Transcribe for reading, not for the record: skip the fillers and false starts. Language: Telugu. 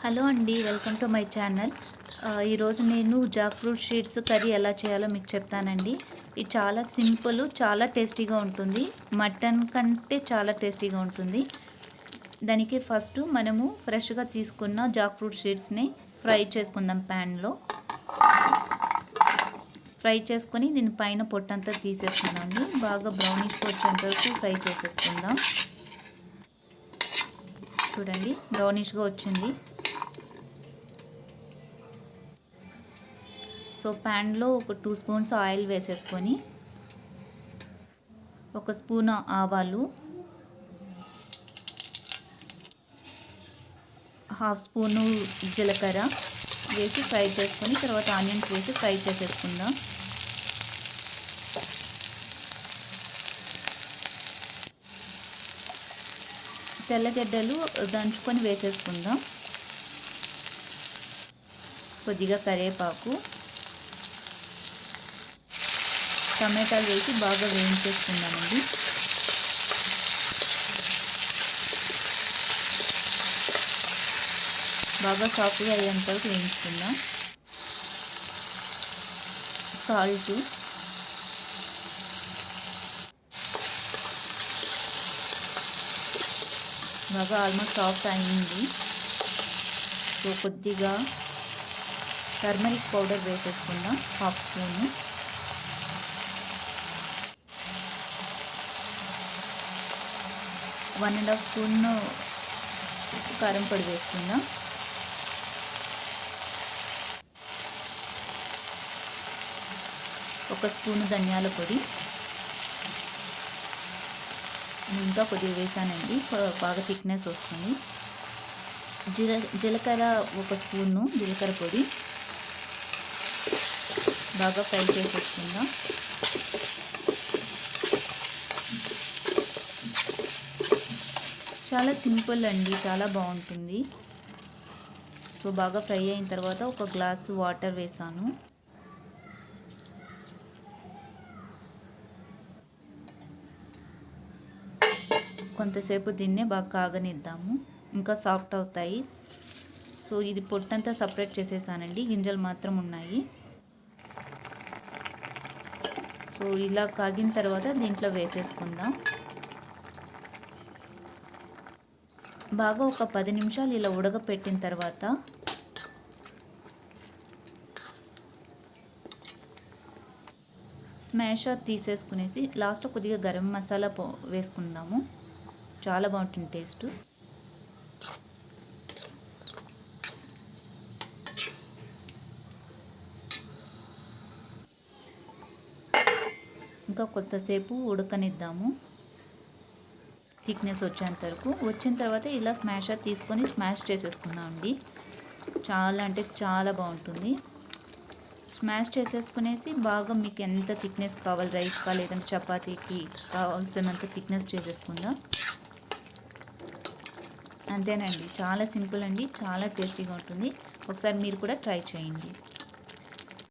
హలో అండి, వెల్కమ్ టు మై ఛానల్. ఈరోజు నేను జాక్ ఫ్రూట్ షీట్స్ కర్రీ ఎలా చేయాలో మీకు చెప్తానండి. ఇది చాలా సింపుల్, చాలా టేస్టీగా ఉంటుంది. మటన్ కంటే చాలా టేస్టీగా ఉంటుంది. దానికి ఫస్ట్ మనము ఫ్రెష్గా తీసుకున్న జాక్ ఫ్రూట్ షీట్స్ని ఫ్రై చేసుకుందాం. ప్యాన్లో ఫ్రై చేసుకొని దీని పైన పొట్టంతా తీసేసుకుందాం అండి. బాగా బ్రౌనిష్ వచ్చేంత వరకు ఫ్రై చేసేసుకుందాం. చూడండి, బ్రౌనిష్గా వచ్చింది. సో ప్యాన్లో ఒక 2 స్పూన్స్ ఆయిల్ వేసేసుకొని, 1 స్పూన్ ఆవాలు, 1/2 స్పూను జీలకర్ర వేసి ఫ్రై చేసుకొని తర్వాత ఆనియన్స్ వేసి ఫ్రై చేసేసుకుందాం. తెల్లగడ్డలు దంచుకొని వేసేసుకుందాం. కొద్దిగా కరివేపాకు, టమాటాలు వేసి బాగా వేయించేసుకుందామండి. బాగా సాఫ్ట్గా అయ్యేంత వరకు వేయించుకుందాం. సాల్ట్, బాగా ఆల్మోస్ట్ సాఫ్ట్ అయింది. సో కొద్దిగా టర్మరిక్ పౌడర్ వేసేసుకుందాం, 1/2 spoon. One and half spoon కారం పొడి వేసుకుందాం. ఒక స్పూను ధనియాల పొడి, ఇంకా కొద్దిగా వేసానండి, బాగా థిక్నెస్ వస్తుంది. జీలకర్ర 1 స్పూను జీలకర్ర పొడి బాగా ఫ్రై చేసేసుకుందాం. చాలా సింపుల్ అండి, చాలా బాగుంటుంది. సో బాగా ఫ్రై అయిన తర్వాత 1 గ్లాసు వాటర్ వేసాను. కొంతసేపు దీన్నే బాగా కాగనిద్దాము, ఇంకా సాఫ్ట్ అవుతాయి. సో ఇది పొట్టంతా సపరేట్ చేసేసానండి, గింజలు మాత్రం ఉన్నాయి. సో ఇలా కాగిన తర్వాత దీంట్లో వేసేసుకుందాం. బాగా ఒక 10 నిమిషాలు ఇలా ఉడకపెట్టిన తర్వాత స్మాషర్ తీసేసుకునేసి లాస్ట్లో కొద్దిగా గరం మసాలా వేసుకుందాము. చాలా బాగుంటుంది టేస్ట్. ఇంకా కొంతసేపు ఉడకనిద్దాము, థిక్నెస్ వచ్చేంత వరకు. వచ్చిన తర్వాత ఇలా స్మాషర్ తీసుకొని స్మాష్ చేసేసుకుందాం అండి. చాలా అంటే చాలా బాగుంటుంది. స్మాష్ చేసేసుకునేసి బాగా మీకు ఎంత థిక్నెస్ కావాలి, రైస్కా లేదంటే చపాతీకి కావాల్సినంత థిక్నెస్ చేసేసుకుందాం. అంతేనండి, చాలా సింపుల్ అండి, చాలా టేస్టీగా ఉంటుంది. ఒకసారి మీరు కూడా ట్రై చేయండి.